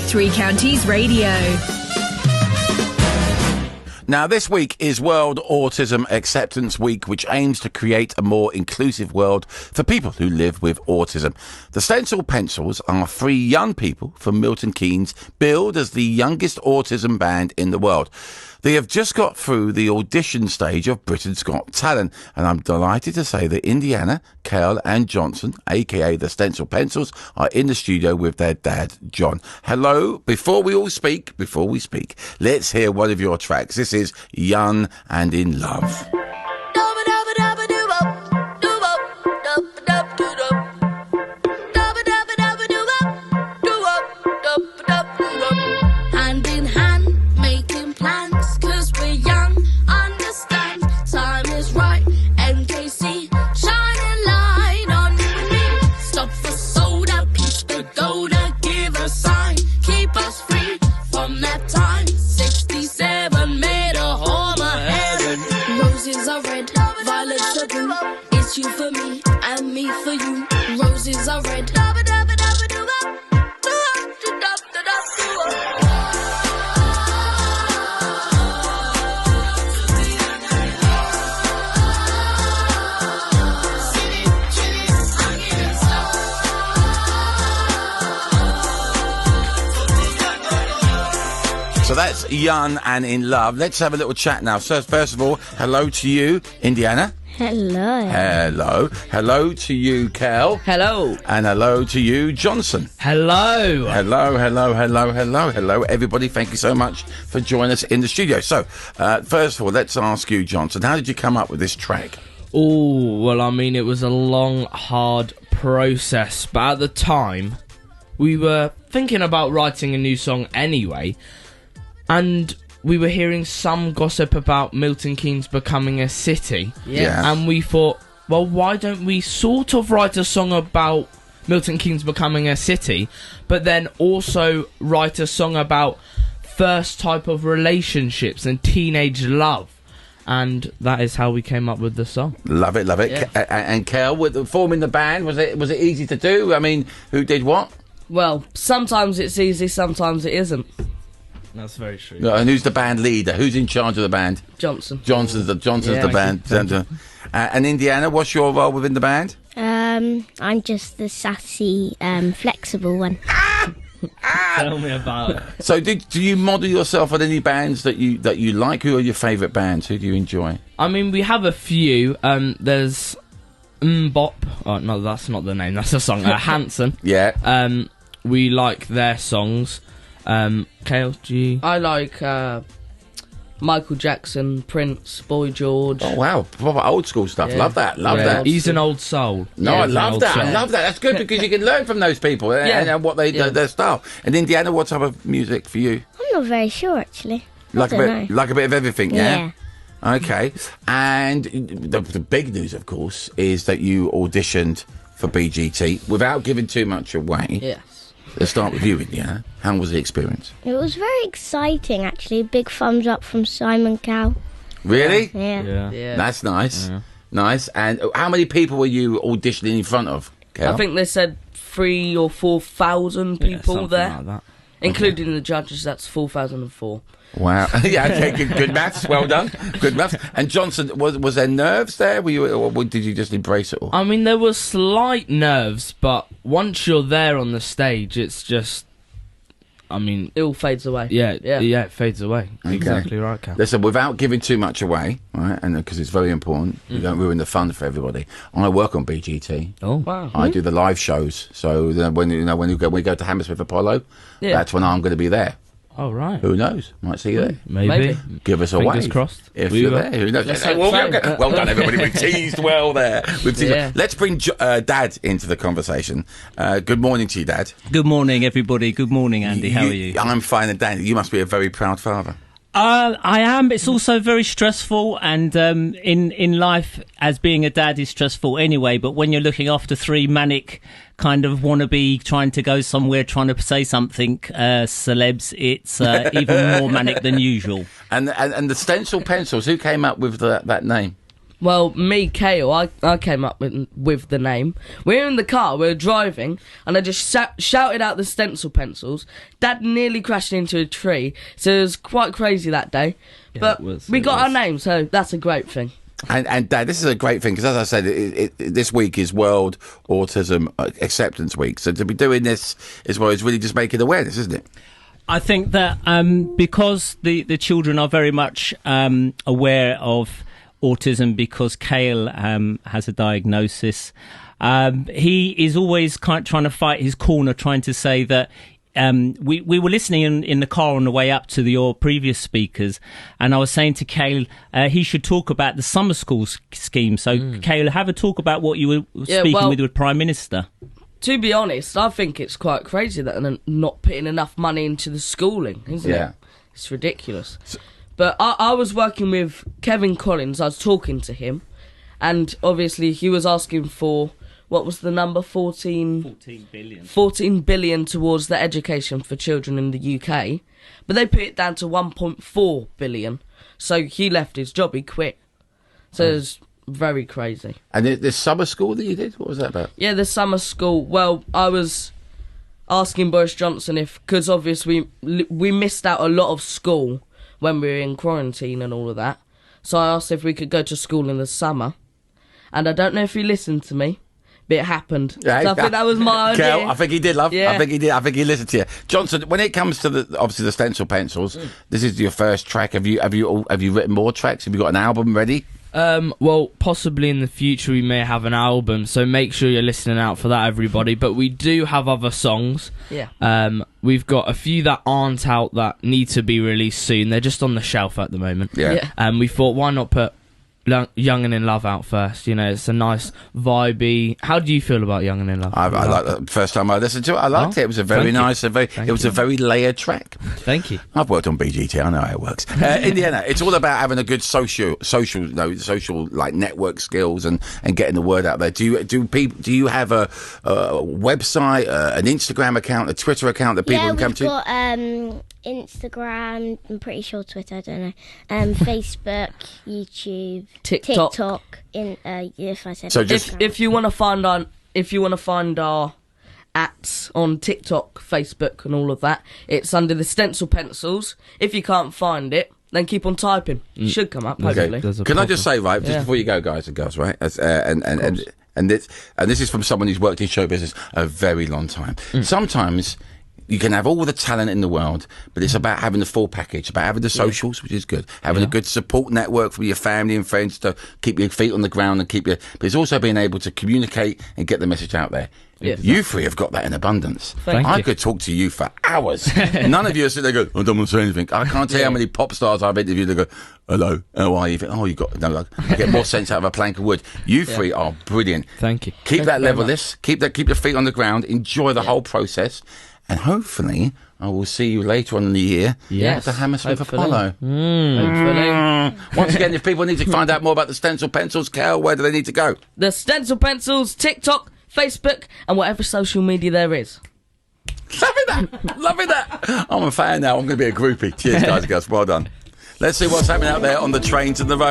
Three Counties Radio. Now, this week is World Autism Acceptance Week, which aims to create a more inclusive world for people who live with autism. The Stencil Pencils are 3 young people from Milton Keynes, billed as the youngest autism band in the world. They have just got through the audition stage of Britain's Got Talent, and I'm delighted to say that Indiana, Kale and Johnson, aka the Stencil Pencils, are in the studio with their dad, John. Hello. Before we speak, let's hear one of your tracks. This is Young and in Love. You for me and me for you. Roses are red. So that's Young and in Love. Let's have a little chat now. So first of all, hello to you, Indiana. Hello. Hello. Hello to you, Kel. Hello. And hello to you, Johnson. Hello. Hello, everybody. Thank you so much for joining us in the studio. So, first of all, let's ask you, Johnson, how did you come up with this track? Oh, well, I mean, it was a long, hard process, but at the time, we were thinking about writing a new song anyway, and we were hearing some gossip about Milton Keynes becoming a city. Yeah. And we thought, well, why don't we sort of write a song about Milton Keynes becoming a city, but then also write a song about first type of relationships and teenage love. And that is how we came up with the song. Love it. Yeah. And Kel, with forming the band, was it easy to do? I mean, who did what? Well, sometimes it's easy, sometimes it isn't. That's very true. And who's the band leader? Who's in charge of the band? Johnson. Johnson's the band. And Indiana, what's your role within the band? I'm just the sassy, flexible one. Tell me about it. So, do you model yourself on any bands that you like? Who are your favourite bands? Who do you enjoy? I mean, we have a few. There's Bop. Oh, no, that's not the name. That's a song. Hanson. Yeah. We like their songs. Kale, G. I like Michael Jackson, Prince, Boy George. Oh wow, proper old school stuff. Yeah. Love that. That. He's an old soul. No, Yeah, I he's an love old that. soul. I love that. That's good because you can learn from those people and what they their style. And Indiana, what type of music for you? I'm not very sure, actually. Like a bit of everything, yeah. Yeah. Okay. And the big news, of course, is that you auditioned for BGT. Without giving too much away, Yes. let's start with you, Indiana. How was the experience? It was very exciting, actually. Big thumbs up from Simon Cowell. Really? Yeah. Yeah. That's nice. Nice. And how many people were you auditioning in front of, Kel? I think they said 3,000 or 4,000 people something there. like that. Including the judges, that's 4,004. Wow. Yeah, okay, good maths. Well done. Good maths. And Johnson, was there nerves there? Were you, or did you just embrace it all? I mean, there were slight nerves, but once you're there on the stage, it's just... I mean... It all fades away. Yeah, it fades away. Okay. Exactly right, Cal. Listen, without giving too much away, right, and because it's very important, you don't ruin the fun for everybody. I work on BGT. Oh, Wow. I do the live shows. So when we go to Hammersmith Apollo, that's when I'm going to be there. Oh, right. Who knows? Might see you there. Maybe. Give us a Fingers wave. crossed. If We you're will. there, who knows? Let's Well, hope so. well done, everybody. We've teased well there. Yeah. Let's bring Dad into the conversation. Good morning to you, Dad. Good morning, everybody. Good morning, Andy. How are you? I'm fine, and Dan, you must be a very proud father. I am. It's also very stressful, and in life, as being a dad is stressful anyway. But when you're looking after three manic kind of wannabe, trying to go somewhere, trying to say something, celebs, it's even more manic than usual. And the stencil pencils, who came up with that name? Well, me, Kale, I came up with the name. We were in the car, we were driving, and I just shouted out the stencil pencils. Dad nearly crashed into a tree, so it was quite crazy that day. Yeah, but we got our name, so that's a great thing. And Dad, this is a great thing because, as I said, this week is World Autism Acceptance Week. So to be doing this as well is really just making awareness, isn't it? I think that because the children are very much aware of autism, because Kale has a diagnosis, he is always trying to fight his corner, trying to say that we were listening in the car on the way up to your previous speakers, and I was saying to Kale he should talk about the summer school scheme. So Kale, have a talk about what you were speaking with Prime Minister. To be honest, I think it's quite crazy that they're not putting enough money into the schooling, isn't it? It's ridiculous. But I was working with Kevin Collins, I was talking to him, and obviously he was asking for, what was the number, 14 billion. 14 billion towards the education for children in the UK, but they put it down to 1.4 billion, so he left his job, he quit. So it was very crazy. And this summer school that you did, what was that about? Yeah, the summer school, well, I was asking Boris Johnson because obviously we missed out a lot of school when we were in quarantine and all of that, so I asked if we could go to school in the summer, and I don't know if he listened to me, but it happened. Yeah, so I think that was my idea. Kel, I think he did, love. Yeah. I think he did. I think he listened to you, Johnson. When it comes to obviously the stencil pencils, this is your first track. Have you written more tracks? Have you got an album ready? Well, possibly in the future we may have an album, so make sure you're listening out for that, everybody. But we do have other songs. Yeah. We've got a few that aren't out that need to be released soon. They're just on the shelf at the moment. Yeah. We thought, why not put Young and in Love out first? You know, it's a nice vibey. How do you feel about Young and in Love? I like that. First time I listened to it, I liked it. It was a very nice, a very layered track. Thank you. I've worked on BGT. I know how it works. In the end, it's all about having a good social like network skills and getting the word out there. Do you have a website, an Instagram account, a Twitter account that people can come to? Yeah, we've got Instagram. I'm pretty sure Twitter. I don't know. Facebook, YouTube, TikTok. If I said so, if you want to find our ats on TikTok, Facebook, and all of that, it's under the stencil pencils. If you can't find it, then keep on typing. It should come up, hopefully. Can I just say, right, just before you go, guys and girls, right, and this is from someone who's worked in show business a very long time. Sometimes you can have all the talent in the world, but it's about having the full package, about having the socials, which is good, having a good support network from your family and friends to keep your feet on the ground and but it's also being able to communicate and get the message out there. Yeah. You three have got that in abundance. Thank you. I could talk to you for hours. None of you are sitting there going, I don't want to say anything. I can't tell you how many pop stars I've interviewed that go, hello, how are you? Oh, you got, no, I get more sense out of a plank of wood. You three are brilliant. Thank you. Keep that levelness, keep your feet on the ground, enjoy the whole process, and hopefully I will see you later on in the year at the Hammersmith Apollo. Hopefully. Once again, if people need to find out more about the stencil pencils, Kel, where do they need to go? The stencil pencils, TikTok, Facebook, and whatever social media there is. Loving that. I'm a fan now. I'm going to be a groupie. Cheers, guys and girls. Well done. Let's see what's happening out there on the trains and the road.